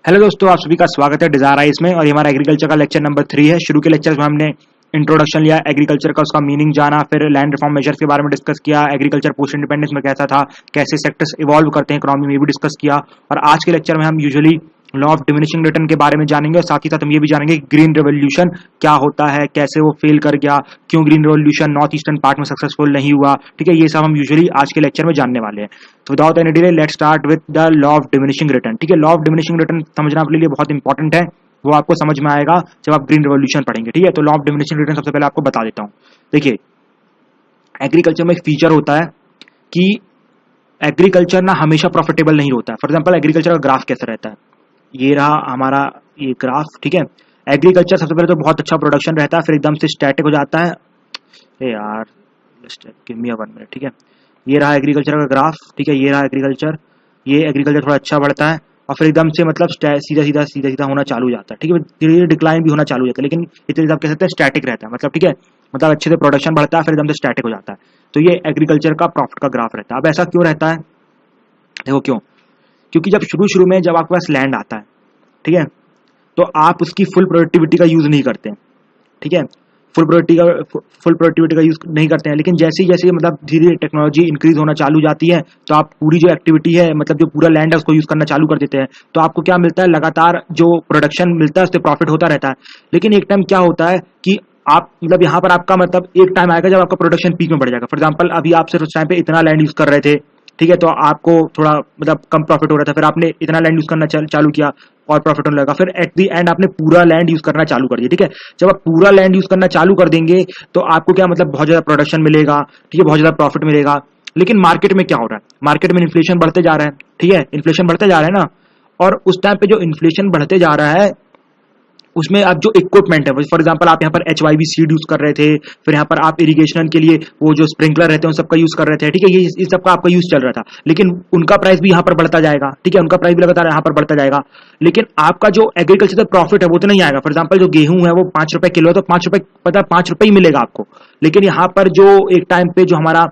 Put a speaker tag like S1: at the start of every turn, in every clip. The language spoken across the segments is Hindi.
S1: हेलो दोस्तों, आप सभी का स्वागत है डिजायर आइस में। और ये हमारा एग्रीकल्चर का लेक्चर नंबर 3 है। शुरू के लेक्चर में हमने इंट्रोडक्शन लिया एग्रीकल्चर का, उसका मीनिंग जाना, फिर लैंड रिफॉर्म मेजर्स के बारे में डिस्कस किया, एग्रीकल्चर पोस्ट इंडिपेंडेंस में कैसा था, कैसे सेक्टर्स इवॉल्व करते हैं इकोनॉमी में भी डिस्कस किया। और आज के लेक्चर में हम usually law of diminishing return के बारे में जानेंगे और साथ ही साथ हम ये भी जानेंगे ग्रीन रेवोल्यूशन क्या होता है, कैसे वो फेल कर गया, क्यों green revolution north eastern part में सक्सेसफुल नहीं हुआ। ठीक है, ये सब हम यूजुअली आज के लेक्चर में जानने वाले हैं। तो without any delay let's start with the law of diminishing return. ठीक है, लॉ ऑफ डिमिनिशिंग रिटर्न समझना अपने लिए बहुत इंपॉर्टेंट है। वो आपको समझ में आएगा जब आप ग्रीन रेवोल्यूशन पढ़ेंगे। ठीक है, तो लॉ ऑफ डिमिनिशिंग रिटर्न सबसे पहले आपको बता देता हूं। देखिए, एग्रीकल्चर में एक फीचर होता है कि एग्रीकल्चर ना हमेशा प्रॉफिटेबल नहीं होता है। फॉर एग्जाम्पल, एग्रीकल्चर का ग्राफ कैसा रहता है, ये रहा हमारा ये ग्राफ। ठीक है, एग्रीकल्चर सबसे पहले तो बहुत अच्छा प्रोडक्शन रहता है, फिर एकदम से स्टैटिक हो जाता है। ए यार, गिव मी 1 मिनट। ठीक है, ये रहा एग्रीकल्चर का ग्राफ। ठीक है, ये रहा एग्रीकल्चर। ये एग्रीकल्चर थोड़ा अच्छा बढ़ता है और फिर एकदम से मतलब सीधा सीधा सीधा सीधा होना चालू हो जाता है। ठीक है, धीरे धीरे डिक्लाइन भी होना चालू हो जाता है, लेकिन इतने आप कह सकते हैं स्टैटिक रहता है। मतलब ठीक है, मतलब अच्छे से प्रोडक्शन बढ़ता है फिर एकदम से स्टैटिक हो जाता है। तो ये एग्रीकल्चर का प्रॉफिट का ग्राफ रहता है। अब ऐसा क्यों रहता है? देखो क्यों, क्योंकि जब शुरू शुरू में जब आपके पास लैंड आता है, ठीक है, तो आप उसकी फुल प्रोडक्टिविटी का यूज नहीं करते हैं। ठीक है, फुल प्रोडक्टिविटी का यूज नहीं करते हैं। लेकिन जैसे जैसे मतलब धीरे धीरे टेक्नोलॉजी इंक्रीज होना चालू जाती है, तो आप पूरी जो एक्टिविटी है, मतलब जो पूरा लैंड है, उसको यूज करना चालू कर देते हैं। तो आपको क्या मिलता है, लगातार जो प्रोडक्शन मिलता है उससे प्रॉफिट होता रहता है। लेकिन एक टाइम क्या होता है कि आप मतलब यहाँ पर आपका मतलब एक टाइम आएगा जब आपका प्रोडक्शन पीक में बढ़ जाएगा। फॉर एग्जाम्पल, अभी आप सिर्फ उस टाइम पे इतना लैंड यूज कर रहे थे, ठीक है, तो आपको थोड़ा मतलब कम प्रॉफिट हो रहा था, फिर आपने इतना लैंड यूज करना चालू किया और प्रॉफिट होने लगा। फिर एट द एंड आपने पूरा लैंड यूज करना चालू कर दिया। ठीक है, जब आप पूरा लैंड यूज करना चालू कर देंगे तो आपको क्या मतलब बहुत ज्यादा प्रोडक्शन मिलेगा, ठीक है, बहुत ज्यादा प्रॉफिट मिलेगा। लेकिन मार्केट में क्या हो रहा है, मार्केट में इन्फ्लेशन बढ़ते जा रहा है। ठीक है, इन्फ्लेशन बढ़ते जा रहा है ना, और उस टाइम पे जो इन्फ्लेशन बढ़ते जा रहा है उसमें आप जो इक्विपमेंट है, फॉर एग्जांपल आप यहाँ पर HYV सीड यूज कर रहे थे, फिर यहाँ पर आप इरिगेशन के लिए वो जो स्प्रिंकलर रहते हैं उन सबका यूज कर रहे थे। ठीक है, ये इस सबका आपका यूज चल रहा था, लेकिन उनका प्राइस भी यहाँ पर बढ़ता जाएगा। ठीक है, उनका प्राइस भी लगातार यहाँ पर बढ़ता जाएगा, लेकिन आपका जो एग्रीकल्चर प्रॉफिट है वो तो नहीं आएगा। फॉर एग्जाम्पल, जो गेहूं है वो 5 रुपए किलो है, तो 5 रुपए पता 5 रुपए ही मिलेगा आपको। लेकिन यहाँ पर जो एक टाइम पे जो हमारा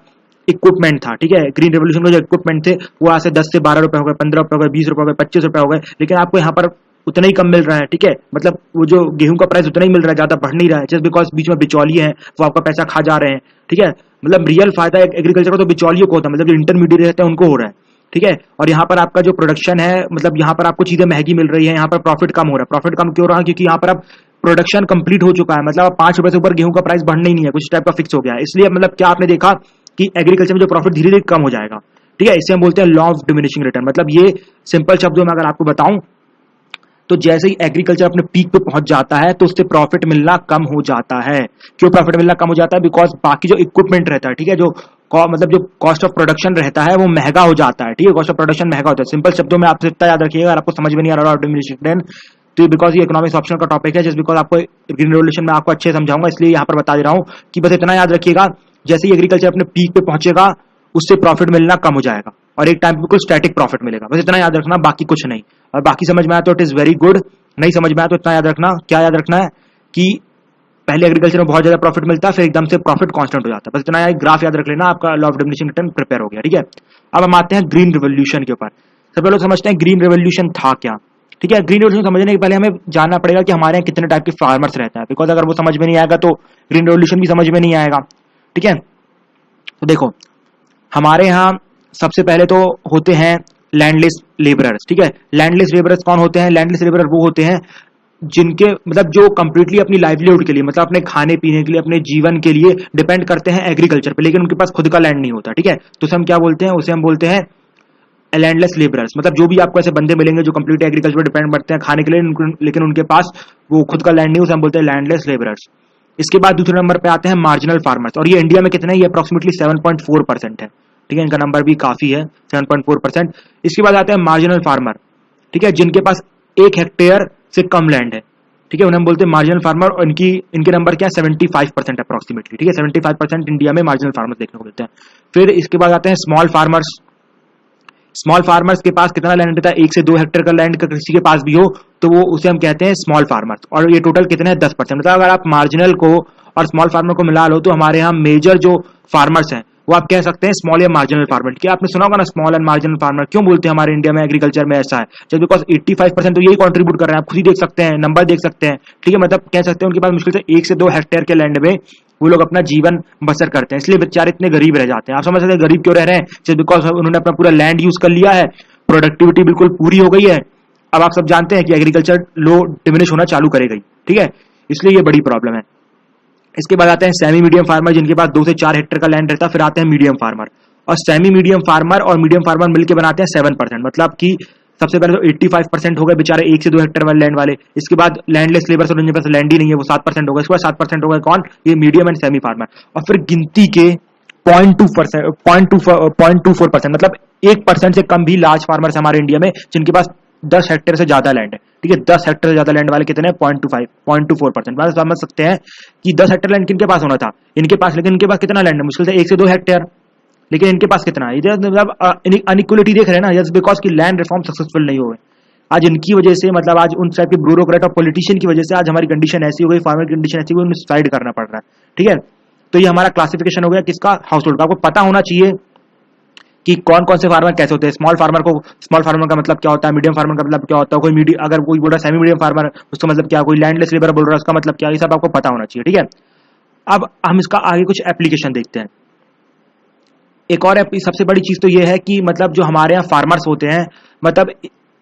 S1: इक्विपमेंट था, ठीक है, ग्रीन रेवोल्यूशन के जो इक्विपमेंट थे वो आज से 10 से 12 रुपए हो गए, 15 रुपए हो गए, 20 रुपए हो गए, 25 रुपए हो गए, लेकिन आपको यहाँ पर उतना ही कम मिल रहा है। ठीक है, मतलब वो जो गेहूं का प्राइस उतना ही मिल रहा है, ज्यादा बढ़ नहीं रहा है, जस्ट बिकॉज बीच में बिचौलिए हैं, वो आपका पैसा खा जा रहे हैं। ठीक है, मतलब रियल फायदा एग्रीकल्चर का तो बिचौलियों को होता है, मतलब जो इंटरमीडिएट रहते हैं उनको हो रहा है। ठीक है, और यहाँ पर आपका जो प्रोडक्शन है, मतलब यहाँ पर आपको चीजें महंगी मिल रही है, यहाँ पर प्रॉफिट कम हो रहा है। प्रॉफिट कम क्यों रहा है? क्योंकि यहाँ पर अब प्रोडक्शन कंप्लीट हो चुका है, मतलब 5 रुपए से ऊपर गेहूं का प्राइस बढ़ना ही नहीं है, कुछ टाइप का फिक्स हो गया है। इसलिए मतलब क्या आपने देखा कि एग्रीकल्चर में जो प्रॉफिट धीरे धीरे कम हो जाएगा। ठीक है, इसे हम बोलते हैं लॉ ऑफ डिमिनिशिंग रिटर्न। मतलब ये सिंपल शब्दों में अगर आपको बताऊं तो जैसे ही एग्रीकल्चर अपने पीक पे पहुंच जाता है तो उससे प्रॉफिट मिलना कम हो जाता है। क्यों प्रॉफिट मिलना कम हो जाता है? बिकॉज बाकी जो इक्विपमेंट रहता है, ठीक है, जो मतलब जो कॉस्ट ऑफ प्रोडक्शन रहता है वो महंगा हो जाता है। ठीक है, कॉस्ट ऑफ प्रोडक्शन महंगा होता है। सिंपल शब्दों में आप इतना याद रखिएगा, अगर आपको समझ में नहीं आ रहा लॉ ऑफ डिमिनिशिंग रिटर्न तो बिकॉज ये इकोनॉमिक्स ऑप्शन का टॉपिक है, जस्ट बिकॉज आपको ग्रीन रेवोल्यूशन में आपको अच्छे समझाऊंगा, इसलिए यहाँ पर बता दे रहा हूँ कि बस इतना याद रखिएगा, जैसे ही एग्रीकल्चर अपने पीक पे पहुंचेगा उससे प्रॉफिट मिलना कम हो जाएगा और एक टाइम बिल्कुल स्टैटिक प्रॉफिट मिलेगा। बस इतना याद रखना, बाकी कुछ नहीं। और बाकी समझ में आया तो इट इज वेरी गुड, नहीं समझ में आया तो इतना याद रखना, क्या याद रखना है कि पहले एग्रीकल्चर में बहुत ज्यादा प्रॉफिट मिलता है, फिर एकदम से प्रॉफिट कांस्टेंट हो जाता है। बस इतना ग्राफ याद रख लेना, आपका law of diminishing return preparer हो गया। ठीक है, अब हम आते हैं ग्रीन रिवोल्यूशन के ऊपर। सबसे पहले समझते हैं ग्रीन रिवोल्यूशन था क्या। ठीक है, ग्रीन रिवोल्यूशन समझने के पहले हमें जानना पड़ेगा कि हमारे यहाँ कितने टाइप के फार्मर्स रहते हैं, बिकॉज अगर वो समझ में नहीं आएगा तो ग्रीन रिवोल्यूशन भी समझ में नहीं आएगा। ठीक है, तो देखो हमारे यहाँ सबसे पहले तो होते हैं लैंडलेस लेबरर्स। ठीक है, लैंडलेस लेबरर्स कौन होते हैं? लैंडलेस लेबरर वो होते हैं जिनके मतलब जो कंप्लीटली अपनी लाइवलीहुड के लिए, मतलब अपने खाने पीने के लिए, अपने जीवन के लिए डिपेंड करते हैं एग्रीकल्चर पे, लेकिन उनके पास खुद का लैंड नहीं होता। ठीक है, तो उसे हम क्या बोलते हैं? उसे हम बोलते हैं लैंडलेस लेबरर्स। मतलब जो भी आपको ऐसे बंदे मिलेंगे जो कंप्लीट एग्रीकल्चर पर डिपेंड करते हैं खाने के लिए, लेकिन उनके पास वो खुद का लैंड नहीं, उसे हम बोलते हैं लैंडलेस लेबरर्स। इसके बाद दूसरे नंबर पे आते हैं मार्जिनल फार्मर्स, और ये इंडिया में कितने? ये अप्रोक्सीमेटली 7.4% है। ठीक है, इनका नंबर भी काफी है, 7.4%। इसके बाद आते हैं मार्जिनल फार्मर, ठीक है, जिनके पास 1 हेक्टेयर से कम लैंड है। ठीक है, उन्हें हम बोलते हैं मार्जिनल फार्मर, और इनके नंबर क्या है? 75% अप्रोक्सीमेटली। ठीक है, 75% इंडिया में मार्जिनल फार्मर्स देखने को मिलते हैं। फिर इसके बाद आते हैं स्मॉल फार्मर्स। स्मॉल फार्मर्स के पास कितना लैंड रहता है? 1 से 2 हेक्टेयर का लैंड का किसी के पास भी हो तो वो उसे हम कहते हैं स्मॉल फार्मर्स, और ये टोटल कितने हैं? 10%। मतलब अगर आप मार्जिनल को और स्मॉल फार्मर को मिला लो तो हमारे यहाँ मेजर जो फार्मर्स हैं वो आप कह सकते हैं स्मॉल या मार्जिनल फार्मर। क्या आपने सुना होगा ना स्मॉल एंड मार्जिनल फार्मर, क्यों बोलते हैं हमारे इंडिया में एग्रीकल्चर में ऐसा है? जस्ट बिकॉज 85% तो यही कंट्रीब्यूट कर रहे हैं, आप खुद ही देख सकते हैं, नंबर देख सकते हैं, ठीक है। मतलब कह सकते हैं उनके पास मुश्किल से 1 से 2 हेक्टेयर के लैंड में वो लोग अपना जीवन बसर करते हैं, इसलिए बेचारे इतने गरीब रह जाते हैं। आप समझ सकते हैं गरीब क्यों रह रहे हैं? जस्ट बिकॉज उन्होंने अपना पूरा लैंड यूज कर लिया है, प्रोडक्टिविटी बिल्कुल पूरी हो गई है। अब आप सब जानते हैं कि एग्रीकल्चर लो डिमिनिश होना चालू करेगी, ठीक है, इसलिए ये बड़ी प्रॉब्लम है। इसके बाद आते हैं सेमी मीडियम फार्मर, जिनके पास 2 से 4 हेक्टेयर का लैंड रहता है। फिर आते हैं मीडियम फार्मर, और सेमी मीडियम फार्मर और मीडियम फार्मर मिलकर बनाते हैं 7%। मतलब कि सबसे पहले तो 85% हो गए बेचारे 1 से 2 हेक्टेयर वाले लैंड वाले। इसके बाद लैंडलेस लेबर्स और जिनके पास लैंड ही नहीं है वो 7% हो गए। इसके बाद 7% हो गए कौन? ये मीडियम एंड सेमी फार्मर। और फिर गिनती के 0.24%, मतलब 1% से कम भी लार्ज फार्मर्स हमारे इंडिया में, जिनके पास 10 हेक्टेयर से ज्यादा लैंड है, ठीक है। 10 हेक्टेयर से ज्यादा लैंड वाले कितने हैं? 0.25, 0.24%। समझ सकते हैं कि 10 हेक्टेयर लैंड किनके पास होना था? इनके पास। लेकिन इनके पास कितना लैंड है? मुश्किल से 1 से 2 हेक्टेयर, लेकिन इनके पास कितना है? मतलब अनइक्वलिटी देख रहे हैं ना, जस्ट बिकॉज की लैंड रिफॉर्म सक्सेसफुल नहीं हुए। आज इनकी वजह से, मतलब आज उन टाइप के ब्यूरोक्रेट और पॉलिटिशियन की वजह से आज हमारी कंडीशन ऐसी हो गई, फार्मर की कंडीशन ऐसी हो गई, उन्हें सुसाइड करना पड़ रहा है, ठीक है। तो ये हमारा क्लासिफिकेशन हो गया किसका? हाउस होल्ड का। आपको पता होना चाहिए कि कौन कौन से फार्मर कैसे होते हैं। स्मॉल फार्मर का मतलब क्या होता है, मीडियम फार्मर का मतलब क्या होता है, कोई अगर कोई बोल रहा है सेमी मीडियम फार्मर, उसका मतलब क्या, कोई लैंडलेस लेबर बोल रहा है उसका मतलब क्या, ये सब आपको पता होना चाहिए, ठीक है। अब हम इसका आगे कुछ एप्लीकेशन देखते हैं। एक और सबसे बड़ी चीज तो ये है कि मतलब जो हमारे यहाँ फार्मर्स होते हैं, मतलब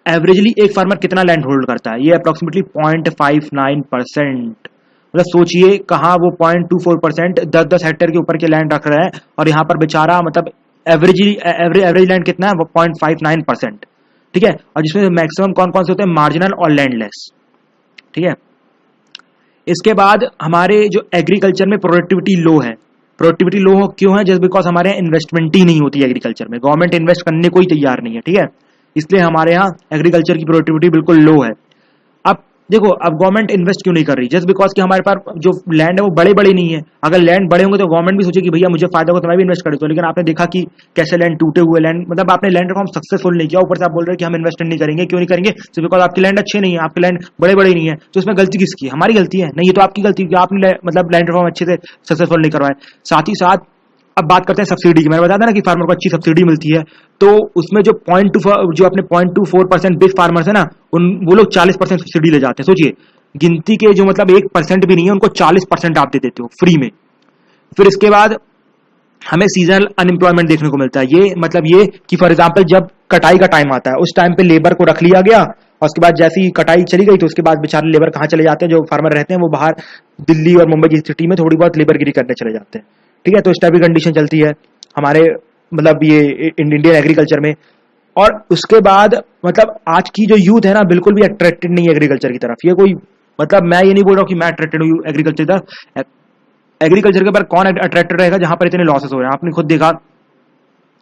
S1: एवरेजली एक फार्मर कितना लैंड होल्ड करता है? ये अप्रोक्सीमेटली 0.59%। मतलब सोचिए कहाँ वो 0.24% 10-10 हेक्टेयर के ऊपर के लैंड रख रहे हैं, और यहाँ पर बेचारा मतलब एवरेज लैंड कितना है? वो 0.59%, ठीक है। और जिसमें मैक्सिमम कौन कौन से होते हैं? मार्जिनल और लैंडलेस, ठीक है। इसके बाद हमारे जो एग्रीकल्चर में प्रोडक्टिविटी लो है। प्रोडक्टिविटी लो क्यों है? जस्ट बिकॉज हमारे यहाँ इन्वेस्टमेंट ही नहीं होती है एग्रीकल्चर में, गवर्नमेंट इन्वेस्ट करने को ही तैयार नहीं है, ठीक है। इसलिए हमारे यहाँ एग्रीकल्चर की प्रोडक्टिविटी बिल्कुल लो है। अब देखो, अब गवर्नमेंट इन्वेस्ट क्यों नहीं कर रही? जस्ट बिकॉज कि हमारे पास जो लैंड है वो बड़े बड़े नहीं है। अगर लैंड बड़े होंगे तो गवर्नमेंट भी सोचेगी भैया मुझे फायदा होगा तो मैं भी इन्वेस्ट कर देता हूं। लेकिन आपने देखा कि कैसे लैंड टूटे हुए लैंड, मतलब आपने लैंड रिफॉर्म सक्सेसफुल नहीं किया, ऊपर से आप बोल रहे हैं कि हम इन्वेस्टमेंट नहीं करेंगे। क्यों नहीं करेंगे? जस्ट बिकॉज आपकी लैंड अच्छे नहीं है, आपके लैंड बड़े बड़े नहीं है। तो उसमें गलती किसकी है? हमारी गलती है? नहीं, ये तो आपकी गलती है, आपने मतलब लैंड रिफॉर्म अच्छे से सक्सेसफुल नहीं करवाए। साथ ही साथ अब बात करते हैं सब्सिडी की। मैंने बताया था ना कि फार्मर को अच्छी सब्सिडी मिलती है, तो उसमें जो जो अपने 0.24% बिग फार्मर्स है ना, वो लोग 40% सब्सिडी ले जाते हैं। सोचिए, गिनती के जो मतलब 1% भी नहीं है, उनको 40% आप दे देते हो फ्री में। फिर इसके बाद हमें सीजनल अनएम्प्लॉयमेंट देखने को मिलता है। ये मतलब ये कि फॉर एग्जांपल जब कटाई का टाइम आता है, उस टाइम पे लेबर को रख लिया गया, और उसके बाद जैसी कटाई चली गई तो उसके बाद बेचारे लेबर कहाँ चले जाते हैं? जो फार्मर रहते हैं वो बाहर दिल्ली और मुंबई जैसी सिटी में थोड़ी बहुत लेबरगिरी करने चले जाते हैं, ठीक है। तो इस टाइप की कंडीशन चलती है हमारे मतलब ये इंडियन एग्रीकल्चर में। और उसके बाद मतलब आज की जो यूथ है ना, बिल्कुल भी अट्रैक्टेड नहीं है एग्रीकल्चर की तरफ। ये कोई मतलब मैं ये नहीं बोल रहा हूँ कि मैं अट्रैक्टेड हूँ एग्रीकल्चर की तरफ। एग्रीकल्चर के ऊपर कौन अट्रैक्टेड रहेगा जहां पर इतने लॉसेस हो रहे हैं? आपने खुद देखा,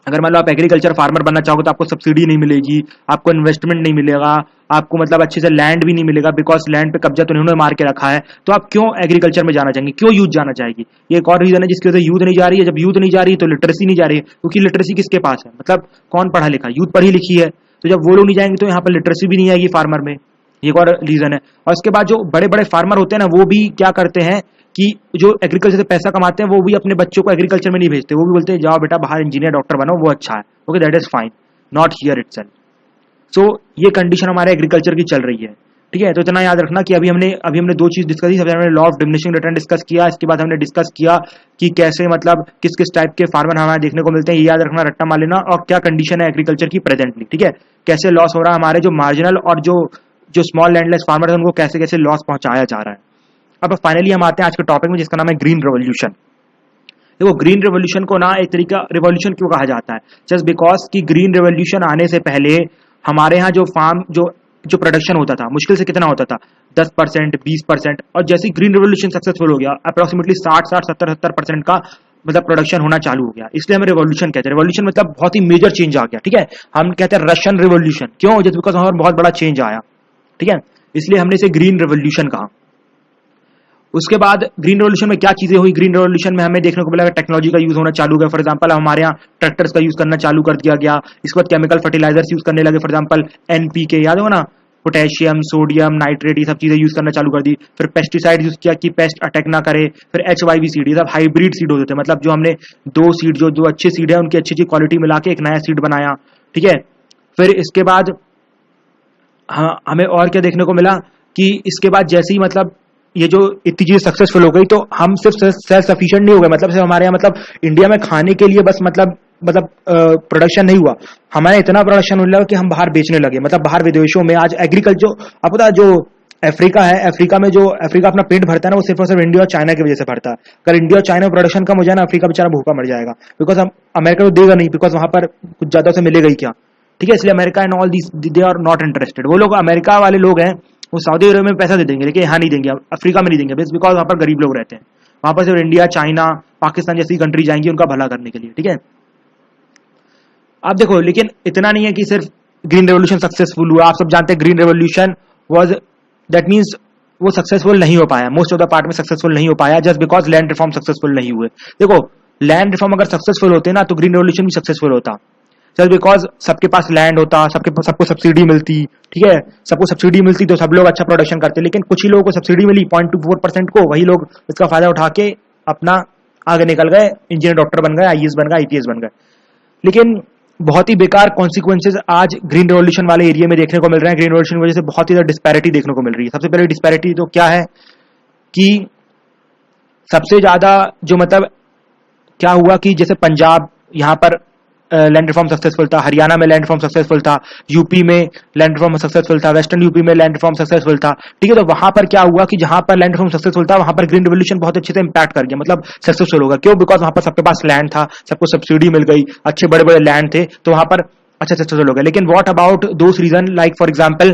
S1: अगर मान लो आप एग्रीकल्चर फार्मर बनना चाहोगे तो आपको सब्सिडी नहीं मिलेगी, आपको इन्वेस्टमेंट नहीं मिलेगा, आपको मतलब अच्छे से लैंड भी नहीं मिलेगा, बिकॉज लैंड पे कब्जा तो उन्होंने मार के रखा है। तो आप क्यों एग्रीकल्चर में जाना चाहेंगे? क्यों यूथ जाना चाहेगी? ये एक और रीजन है जिसकी वजह से यूथ नहीं जा रही है। जब यूथ नहीं जा रही है तो लिटरेसी नहीं जा रही है, क्योंकि लिटरेसी किसके पास है? मतलब कौन पढ़ा लिखा? यूथ पढ़ी लिखी है। तो जब वो लोग नहीं जाएंगे तो यहाँ पर लिटरेसी भी नहीं आएगी फार्मर में। एक और रीजन है। और इसके बाद जो बड़े बड़े फार्मर होते हैं ना, वो भी क्या करते हैं कि जो एग्रीकल्चर से पैसा कमाते हैं वो भी अपने बच्चों को एग्रीकल्चर में नहीं भेजते। वो भी बोलते हैं जाओ बेटा बाहर इंजीनियर डॉक्टर बनो, वो अच्छा है। Okay, that is fine, not here itself. So ये कंडीशन हमारे एग्रीकल्चर की चल रही है, ठीक है। तो इतना याद रखना कि अभी हमने दो चीज डिस्कस की। सबसे हमने law of diminishing return discuss किया, इसके बाद हमने डिस्कस किया कि कैसे मतलब किस किस टाइप के फार्मर हमारे देखने को मिलते हैं, ये याद रखना, रट्टा मार लेना। और क्या कंडीशन है एग्रीकल्चर की प्रेजेंटली, ठीक है। कैसे लॉस हो रहा है हमारे जो मार्जिनल और जो स्मॉल लैंडलेस फार्मर है उनको कैसे कैसे लॉस पहुंचाया जा रहा है। अब फाइनली हम आते हैं आज के टॉपिक में, जिसका नाम है ग्रीन रेवोल्यूशन। देखो, ग्रीन रेवोल्यूशन को ना एक तरीका रेवोल्यूशन क्यों कहा जाता है? जस्ट बिकॉज कि ग्रीन रेवोल्यूशन आने से पहले हमारे यहाँ जो फार्म जो प्रोडक्शन होता था, मुश्किल से कितना होता था? 10%, 20%। और जैसे ग्रीन रेवोल्यूशन सक्सेसफुल हो गया, अप्रोक्सीमेटली 60-70% का मतलब प्रोडक्शन होना चालू हो गया। इसलिए हम रेवोल्यूशन कहते हैं। रेवोल्यूशन मतलब बहुत ही मेजर चेंज आ गया, ठीक है। हम कहते हैं रशियन रेवोल्यूशन। क्यों? जस्ट बिकॉज हमारा बहुत बड़ा चेंज आया, ठीक है। इसलिए हमने इसे ग्रीन रेवोल्यूशन कहा। उसके बाद ग्रीन रेवोल्यूशन में क्या चीजें हुई? ग्रीन रेवोल्यूशन में हमें देखने को मिला टेक्नोलॉजी का यूज होना चालू हो गया। फॉर एग्जांपल हमारे यहाँ ट्रैक्टर्स का यूज करना चालू कर दिया गया। इसके बाद केमिकल फर्टिलाइजर्स यूज करने लगे, फॉर एग्जांपल एनपीके, याद हो ना, पोटेशियम, सोडियम, नाइट्रेट, ये सब चीजें यूज करना चालू कर दी। फिर पेस्टिसाइड यूज किया कि पेस्ट अटैक ना करे। फिर HYV सीड, ये सब हाइब्रिड सीड होते थे, मतलब जो हमने दो सीड, जो अच्छे सीड है उनकी अच्छी अच्छी क्वालिटी मिला के एक नया सीड बनाया, ठीक है। फिर इसके बाद हमें और क्या देखने को मिला कि इसके बाद जैसे ही मतलब ये जो इतनी चीजें सक्सेसफुल हो गई, तो हम सिर्फ सेल्फ सफिशिएंट नहीं हो गए, मतलब सिर्फ हमारे यहाँ मतलब इंडिया में खाने के लिए बस मतलब प्रोडक्शन नहीं हुआ, हमारे इतना प्रोडक्शन होने लगा कि हम बाहर बेचने लगे, मतलब बाहर विदेशों में। आज एग्रीकल्चर, आपको पता है जो अफ्रीका है, अफ्रीका अपना पेट भरता है ना, वो सिर्फ और सिर्फ इंडिया और चाइना की वजह से भरता है। अगर इंडिया और चाइना में प्रोडक्शन कम हो जाए ना, अफ्रीका बेचारा भूखा मर जाएगा, बिकॉज हम अमेरिका को देगा नहीं, बिकॉज वहां पर कुछ ज्यादा से मिलेगा ही क्या, ठीक है। इसलिए America and all these they are not interested. वो लोग, अमेरिका वाले लोग हैं, वो सऊदी अरब में पैसा दे देंगे, लेकिन यहाँ नहीं देंगे, अफ्रीका में नहीं देंगे, बिकॉज वहां पर गरीब लोग रहते हैं। वहां पर सिर्फ इंडिया, चाइना, पाकिस्तान जैसी कंट्री जाएंगी उनका भला करने के लिए, ठीक है। आप देखो, लेकिन इतना नहीं है कि सिर्फ ग्रीन रेवोल्यूशन सक्सेसफुल हुआ। आप सब जानते हैं green revolution was, that means वो सक्सेसफुल नहीं हो पाया, मोस्ट ऑफ द पार्ट में सक्सेसफुल नहीं हो पाया, just because land reform successful नहीं हुए। देखो, लैंड रिफॉर्म अगर सक्सेसफुल होते ना तो ग्रीन रेवोल्यूशन भी सक्सेसफुल होता, जस्ट बिकॉज सबके पास लैंड होता, सबको सब्सिडी मिलती, ठीक है। सबको सब्सिडी मिलती तो सब लोग अच्छा प्रोडक्शन करते, लेकिन कुछ ही लोगों को सब्सिडी मिली 0.24% को, वही लोग इसका फायदा उठा के अपना आगे निकल गए, इंजीनियर, डॉक्टर बन गए, IAS बन गए, IPS बन गए। लेकिन बहुत ही बेकार कॉन्सिक्वेंसेज आज ग्रीन रेवोल्यूशन वाले एरिया में देखने को मिल रहे हैं। ग्रीन रेवोल्यूशन की वजह से बहुत ही ज्यादा डिस्पैरिटी देखने को मिल रही है। सबसे पहले डिस्पैरिटी तो क्या है कि सबसे ज्यादा जो मतलब क्या हुआ कि जैसे पंजाब, यहाँ पर लैंड रिफॉर्म सक्सेसफुल था, हरियाणा में लैंड रिफॉर्म सक्सेसफुल था, यूपी में लैंड रिफॉर्म सक्सेसफुल था, वेस्टर्न यूपी में लैंड रिफॉर्म सक्सेसफुल था, ठीक है। तो वहां पर क्या हुआ कि जहां पर लैंड रिफॉर्म सक्सेसफुल था वहां पर ग्रीन रेवोल्यूशन बहुत अच्छे से इंपैक्ट कर गया, मतलब सक्सेसफुल होगा। क्यों? बिकॉज वहां पर सबके पास लैंड था, सबको सब्सिडी मिल गई, अच्छे बड़े बड़े लैंड थे, तो वहां पर अच्छा सक्सेसफुल हो गया। लेकिन what about those reason, like for example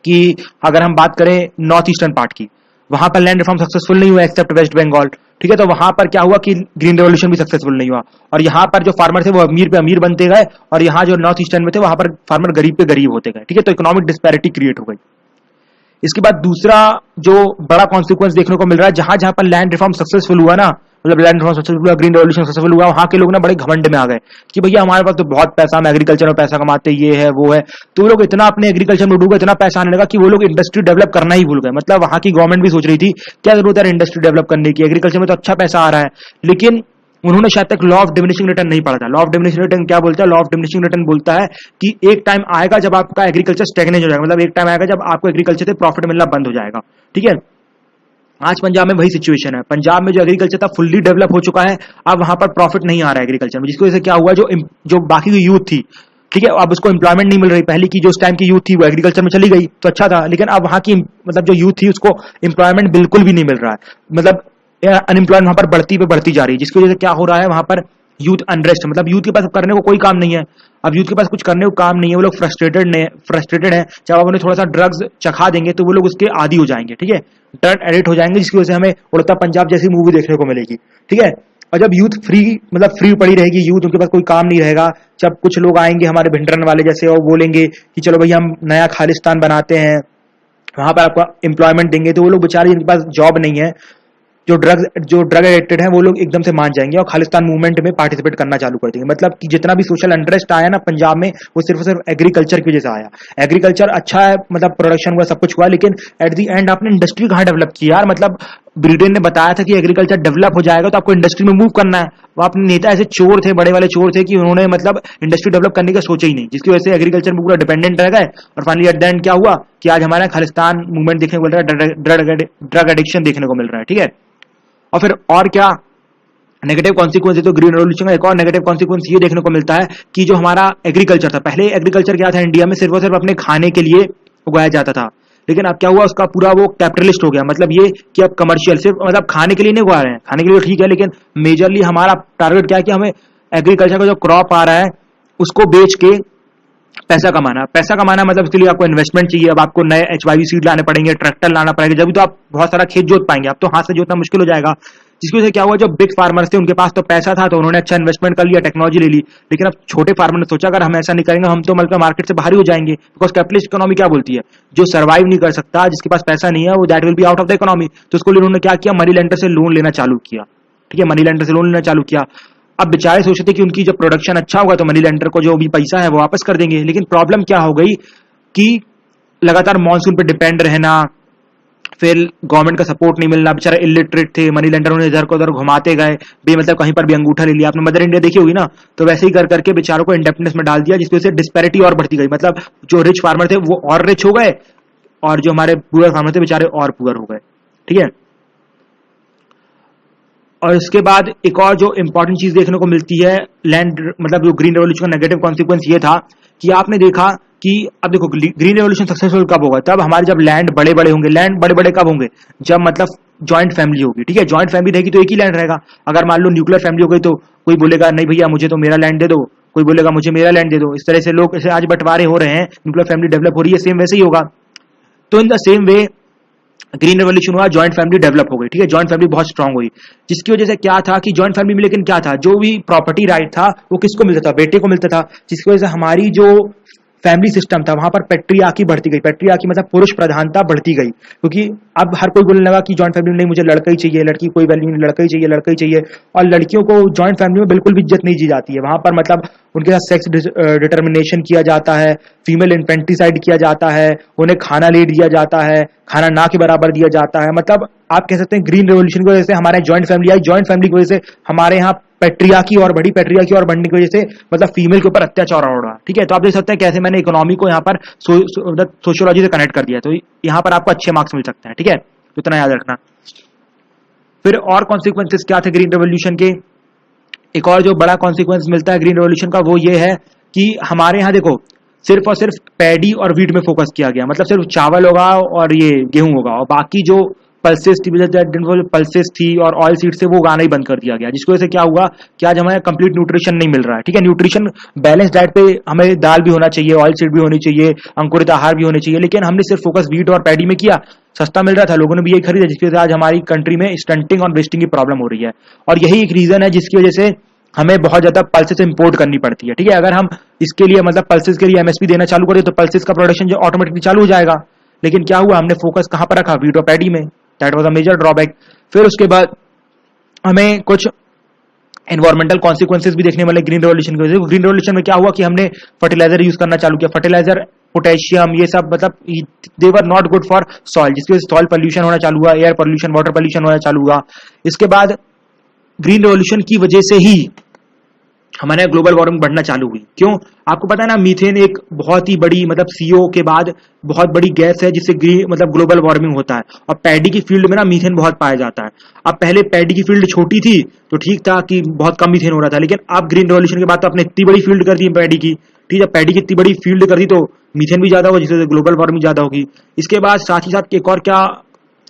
S1: कि अगर हम बात करें नॉर्थ ईस्टर्न पार्ट की, वहां पर लैंड रिफॉर्म सक्सेसफुल नहीं हुआ एक्सेप्ट वेस्ट बंगाल, ठीक है। तो वहां पर क्या हुआ कि ग्रीन रेवोल्यूशन भी सक्सेसफुल नहीं हुआ, और यहाँ पर जो फार्मर थे वो अमीर पे अमीर बनते गए, और यहाँ जो नॉर्थ ईस्टर्न में थे वहां पर फार्मर गरीब पे गरीब होते गए, ठीक है। तो इकोनॉमिक डिस्पैरिटी क्रिएट हो गई। इसके बाद दूसरा जो बड़ा कॉन्सिक्वेंस देखने को मिल रहा है, जहां जहां पर लैंड रिफॉर्म सक्सेसफुल हुआ ना, मतलब लैंड रिफॉर्म सक्सेसफुल हुआ, ग्रीन रेवोल्यूशन सक्सेसफुल हुआ, वहां के लोग ना बड़े घमंड में आ गए कि भैया हमारे पास तो बहुत पैसा, हम एग्रीकल्चर में पैसा कमाते, ये है वो है। तो वो लोग इतना अपने एग्रीकल्चर में डूबे, इतना पैसा आने लगा कि वो लोग इंडस्ट्री डेवलप करना ही भूल गए। मतलब वहां की गवर्नमेंट भी सोच रही थी क्या जरूरत है इंडस्ट्री डेवलप करने की, एग्रीकल्चर में तो अच्छा पैसा आ रहा है, लेकिन उन्होंने शायद तक लॉ ऑफ डिमिनिशिंग रिटर्न नहीं पढ़ा था। लॉ ऑफ डिमिनिशिंग रिटर्न क्या बोलता है? लॉ ऑफ डिमिनिशिंग रिटर्न बोलता है कि एक टाइम आएगा जब आपका एग्रीकल्चर स्टैग्नेट हो जाएगा, मतलब एक टाइम आएगा जब आपको एग्रीकल्चर से प्रॉफिट मिलना बंद हो जाएगा, ठीक है। आज पंजाब में वही सिचुएशन है। पंजाब में जो एग्रीकल्चर था फुल्ली डेवलप हो चुका है, अब वहां पर प्रॉफिट नहीं आ रहा है एग्रीकल्चर में, जिसकी वजह से क्या हुआ, जो बाकी की यूथ थी, ठीक है, अब उसको एम्प्लॉयमेंट नहीं मिल रही। पहले की जो उस टाइम की यूथ थी वो एग्रीकल्चर में चली गई तो अच्छा था, लेकिन अब वहां की मतलब जो यूथ थी उसको एम्प्लॉयमेंट बिल्कुल भी नहीं मिल रहा है, मतलब अनएम्प्लॉयमेंट वहां पर बढ़ती पे बढ़ती जा रही है, जिसकी वजह से क्या हो रहा है वहां पर यूथ अनरेस्ट, मतलब यूथ के पास करने को कोई काम नहीं है। अब यूथ के पास कुछ करने को काम नहीं है, वो लोग फ्रस्ट्रेटेड है। जब आप उन्हें थोड़ा सा ड्रग्स चखा देंगे तो वो लोग उसके आदी हो जाएंगे, ठीक है, ड्रग एडिक्ट हो जाएंगे, जिसकी वजह से हमें उड़ता पंजाब जैसी मूवी देखने को मिलेगी, ठीक है। और जब यूथ फ्री पड़ी रहेगी, यूथ उनके पास कोई काम नहीं रहेगा, जब कुछ लोग आएंगे हमारे भिंडरन वाले जैसे और बोलेंगे कि चलो भैया हम नया खालिस्तान बनाते हैं, वहां पर आपको एम्प्लॉयमेंट देंगे, तो वो लोग बेचारे जिनके पास जॉब नहीं है, जो ड्रग एडिक्टेड है, वो लोग एकदम से मान जाएंगे और खालिस्तान मूवमेंट में पार्टिसिपेट करना चालू कर देंगे। मतलब कि जितना भी सोशल अनरेस्ट आया ना पंजाब में, वो सिर्फ और सिर्फ एग्रीकल्चर की वजह से आया। एग्रीकल्चर अच्छा है, मतलब प्रोडक्शन हुआ, सब कुछ हुआ, लेकिन एट द एंड आपने इंडस्ट्री कहाँ डेवलप की यार। मतलब ब्रिटेन ने बताया था कि एग्रीकल्चर डेवलप हो जाएगा तो आपको इंडस्ट्री में मूव करना है। वो अपने नेता ऐसे चोर थे, बड़े वाले चोर थे, कि उन्होंने मतलब इंडस्ट्री डेवलप करने का सोचा ही नहीं, जिसकी वजह से एग्रीकल्चर में पूरा डिपेंडेंट रह गए। और फाइनली एट द एंड क्या हुआ कि आज हमारा खालिस्तान मूवमेंट देखने को मिल रहा है, ड्रग एडिक्शन देखने को मिल रहा है, ठीक है। और फिर और क्या नेगेटिव कॉन्सिक्वेंस है, तो ग्रीन रेवोल्यूशन का एक और नेगेटिव कॉन्सिक्वेंस ये देखने को मिलता है कि जो हमारा एग्रीकल्चर था, पहले एग्रीकल्चर क्या था इंडिया में, सिर्फ और सिर्फ अपने खाने के लिए उगाया जाता था, लेकिन अब क्या हुआ, उसका पूरा वो कैपिटलिस्ट हो गया। मतलब ये कि अब कमर्शियल, सिर्फ मतलब खाने के लिए नहीं उगा रहे हैं, खाने के लिए ठीक है, लेकिन मेजरली हमारा टारगेट क्या है कि हमें एग्रीकल्चर का जो क्रॉप आ रहा है उसको बेच के पैसा कमाना मतलब इसके लिए आपको इन्वेस्टमेंट चाहिए। अब आपको नए HYV सीड लाने पड़ेंगे, ट्रैक्टर लाना पड़ेगा, जब तो आप बहुत सारा खेत जोत पाएंगे। अब तो हाथ से जोतना मुश्किल हो जाएगा, जिसकी वजह से क्या हुआ, जो बिग फार्मर्स थे उनके पास तो पैसा था तो उन्होंने अच्छा इन्वेस्टमेंट कर लिया, टेक्नोलॉजी ले ली। लेकिन अब छोटे फार्मर ने सोचा अगर हम ऐसा नहीं करेंगे हम तो मतलब मार्केट से बाहर ही हो जाएंगे, बिकॉज कैपिटलिस्ट इकोनॉमी क्या बोलती है, जो सर्वाइव नहीं कर सकता, जिसके पास पैसा नहीं है, वो that will be out of the economy. तो उसको लिए उन्होंने क्या किया, मनी लेंडर से लोन लेना चालू किया, ठीक है, मनी लेंडर से लोन लेना चालू किया। अब बेचारे सोचते थे कि उनकी जब प्रोडक्शन अच्छा होगा तो मनी लेंडर को जो भी पैसा है वो वापस कर देंगे, लेकिन प्रॉब्लम क्या हो गई कि लगातार मानसून पे डिपेंड रहना, फिर गवर्नमेंट का सपोर्ट नहीं मिलना, बेचारा इलिटरेट थे, मनी लेंडर उन्हें इधर को उधर घुमाते गए, मतलब कहीं पर भी अंगूठा ले लिया। आपने मदर इंडिया देखी होगी ना, तो वैसे ही कर करके बेचारों को इंडेप्टनेस में डाल दिया, जिसकी वजह से डिस्पैरिटी और बढ़ती गई। मतलब जो रिच फार्मर थे वो और रिच हो गए, और जो हमारे पुअर फार्मर थे बेचारे और पुअर हो गए। ठीक है, और इसके बाद एक और जो इंपॉर्टेंट चीज देखने को मिलती है लैंड, मतलब जो ग्रीन रेवोल्यूशन का नेगेटिव कॉन्सिक्वेंस ये था कि आपने देखा कि अब देखो ग्रीन रेवोल्यूशन सक्सेसफुल कब होगा, तब हमारे जब लैंड बड़े बड़े होंगे। लैंड बड़े बड़े कब होंगे, जब मतलब जॉइंट फैमिली होगी। ठीक है, जॉइंट फैमिली रहेगी तो एक ही लैंड रहेगा। अगर मान लो न्यूक्लियर फैमिली हो गई तो कोई बोलेगा नहीं भैया मुझे तो मेरा लैंड दे दो, कोई बोलेगा मुझे मेरा लैंड दे दो। इस तरह से लोग ऐसे आज बंटवारे हो रहे हैं, न्यूक्लियर फैमिली डेवलप हो रही है, सेम वैसे ही होगा। तो in the same way green revolution हुआ, जॉइंट फैमिली डेवलप हो गई। ठीक है, जॉइंट फैमिली बहुत स्ट्रांग हुई, जिसकी वजह से क्या था कि जॉइंट फैमिली में लेकिन क्या था, जो भी प्रॉपर्टी राइट था वो किसको मिलता था, बेटे को मिलता था, जिसकी वजह से हमारी जो फैमिली सिस्टम था वहां पर पेट्रियार्की बढ़ती गई। पेट्रियार्की मतलब पुरुष प्रधानता बढ़ती गई, क्योंकि अब हर कोई बोलने लगा कि जॉइंट फैमिली में नहीं, मुझे लड़का ही चाहिए, लड़की कोई वैल्यू नहीं, लड़का ही चाहिए, लड़का ही चाहिए। और लड़कियों को जॉइंट फैमिली में बिल्कुल भी इज्जत नहीं दी जाती है। वहां पर मतलब उनके साथ सेक्स डिटर्मिनेशन किया जाता है, फीमेल इन्फेंटिसाइड किया जाता है, उन्हें खाना लेट दिया जाता है, खाना ना के बराबर दिया जाता है। मतलब आप कह सकते हैं ग्रीन रेवोल्यूशन की वजह से हमारे joint family I, joint family की वजह से हमारे यहाँ पेट्रियार्की और बढ़ी, पेट्रियार्की और बढ़ने की वजह से मतलब फीमेल के ऊपर अत्याचार हो रहा है। ठीक है, तो आप देख सकते हैं कैसे मैंने इकोनॉमी को यहाँ पर सोशियोलॉजी से कनेक्ट कर दिया, तो यहाँ पर आपको अच्छे मार्क्स मिल सकते हैं। ठीक है, तो इतना याद रखना। फिर और कॉन्सिक्वेंसेस क्या थे ग्रीन रेवोल्यूशन के, एक और जो बड़ा कॉन्सिक्वेंस मिलता है ग्रीन रेवोल्यूशन का वो ये है कि हमारे यहाँ देखो सिर्फ और सिर्फ पैडी और वीट में फोकस किया गया। मतलब सिर्फ चावल होगा और ये गेहूं होगा, और बाकी जो पल्सेस थी, पल्सेस थी और ऑयल सीड से वो उगाना ही बंद कर दिया गया, जिसकी वजह से क्या हुआ कि आज हमें कंप्लीट न्यूट्रिशन नहीं मिल रहा है। ठीक है, न्यूट्रिशन बैलेंस डाइट पे हमें दाल भी होना चाहिए, ऑयल सीड भी होनी चाहिए, अंकुरित आहार भी होने चाहिए, लेकिन हमने सिर्फ फोकस वीट और पैडी में किया, सस्ता मिल रहा था, लोगों ने भी यही खरीदा, जिसकी वजह से आज हमारी कंट्री में स्टंटिंग और वेस्टिंग की प्रॉब्लम हो रही है। और यही एक रीजन है जिसकी वजह से हमें बहुत ज्यादा पल्सेस इंपोर्ट करनी पड़ती है। ठीक है, अगर हम इसके लिए मतलब पल्सेस के लिए एमएसपी देना चालू करें तो पल्सेस का प्रोडक्शन जो ऑटोमेटिकली चालू हो जाएगा। लेकिन क्या हुआ, हमने फोकस कहां पर रखा, वीट और पैडी में। That was a major drawback. फिर उसके बाद हमें कुछ एनवायरमेंटल कॉन्सिक्वेंसेस भी देखने वाले ग्रीन रेवोल्यूशन की वजह से। ग्रीन रेवोल्यूशन में क्या हुआ कि हमने फर्टिलाइजर यूज करना चालू किया, फर्टिलाइजर पोटेशियम ये सब, मतलब they were not good for soil, जिसकी वजह से सॉइल पोल्यूशन होना चालू हुआ, एयर पोल्यूशन, वाटर पोल्यूशन होना चालू हुआ। इसके बाद ग्रीन रेवोल्यूशन की वजह से ही हमारे यहाँ ग्लोबल वार्मिंग बढ़ना चालू हुई। क्यों, आपको पता है ना, मीथेन एक बहुत ही बड़ी मतलब सीओ के बाद बहुत बड़ी गैस है जिससे मतलब ग्लोबल वार्मिंग होता है। और पैडी की फील्ड में ना मीथेन बहुत पाया जाता है। अब पहले पैडी की फील्ड छोटी थी तो ठीक था कि बहुत कम मीथेन हो रहा था, लेकिन अब ग्रीन रेवोल्यूशन के बाद तो आपने इतनी बड़ी फील्ड कर दी पैडी की। ठीक है, पैडी की इतनी बड़ी फील्ड कर दी तो मीथेन भी ज्यादा होगा, जिससे ग्लोबल वार्मिंग ज्यादा होगी। इसके बाद साथ ही साथ एक और क्या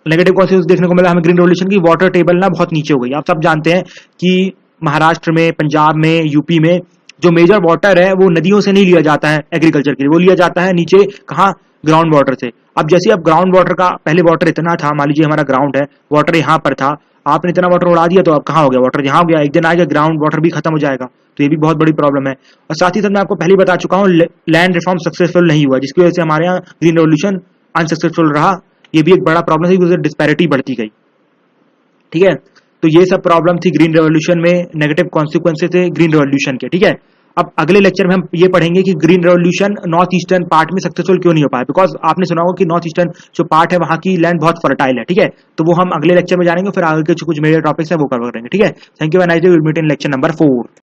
S1: नेगेटिव कॉन्सिक्वेंस देखने को मिला हमें ग्रीन रेवोल्यूशन की, वाटर टेबल ना बहुत नीचे हो गई। आप सब जानते हैं कि महाराष्ट्र में, पंजाब में, यूपी में जो मेजर वाटर है वो नदियों से नहीं लिया जाता है एग्रीकल्चर के लिए, वो लिया जाता है नीचे कहाँ, ग्राउंड वाटर से। अब जैसे अब ग्राउंड वाटर का पहले वाटर इतना था, मान लीजिए हमारा ग्राउंड है, वाटर यहाँ पर था, आपने इतना वाटर उड़ा दिया तो अब कहाँ हो गया, वाटर यहाँ हो गया, एक दिन आएगा ग्राउंड वाटर भी खत्म हो जाएगा। तो ये भी बहुत बड़ी प्रॉब्लम है। और साथ ही साथ मैं आपको पहले ही बता चुका हूँ लैंड रिफॉर्म सक्सेसफुल नहीं हुआ, जिसकी वजह से हमारे यहाँ ग्रीन रेवोल्यूशन अनसक्सेसफुल रहा। ये भी एक बड़ा प्रॉब्लम है क्योंकि डिस्पैरिटी बढ़ती गई। ठीक है, तो ये सब प्रॉब्लम थी ग्रीन रेवोल्यूशन में, नेगेटिव कॉन्सिक्वेंसेस थे ग्रीन रेवोल्यूशन के। ठीक है, अब अगले लेक्चर में हम ये पढ़ेंगे कि green revolution north eastern part में सक्सेसफुल क्यों नहीं हो पाया, बिकॉज आपने सुना होगा कि नॉर्थ ईस्टर्न जो पार्ट है वहां की लैंड बहुत फर्टाइल है। ठीक है, तो वो हम अगले लेक्चर में जानेंगे, फिर आगे के जो कुछ मेजर टॉपिक्स है वो कवर करेंगे। ठीक है, thank you, nice day, will meet in lecture number 4।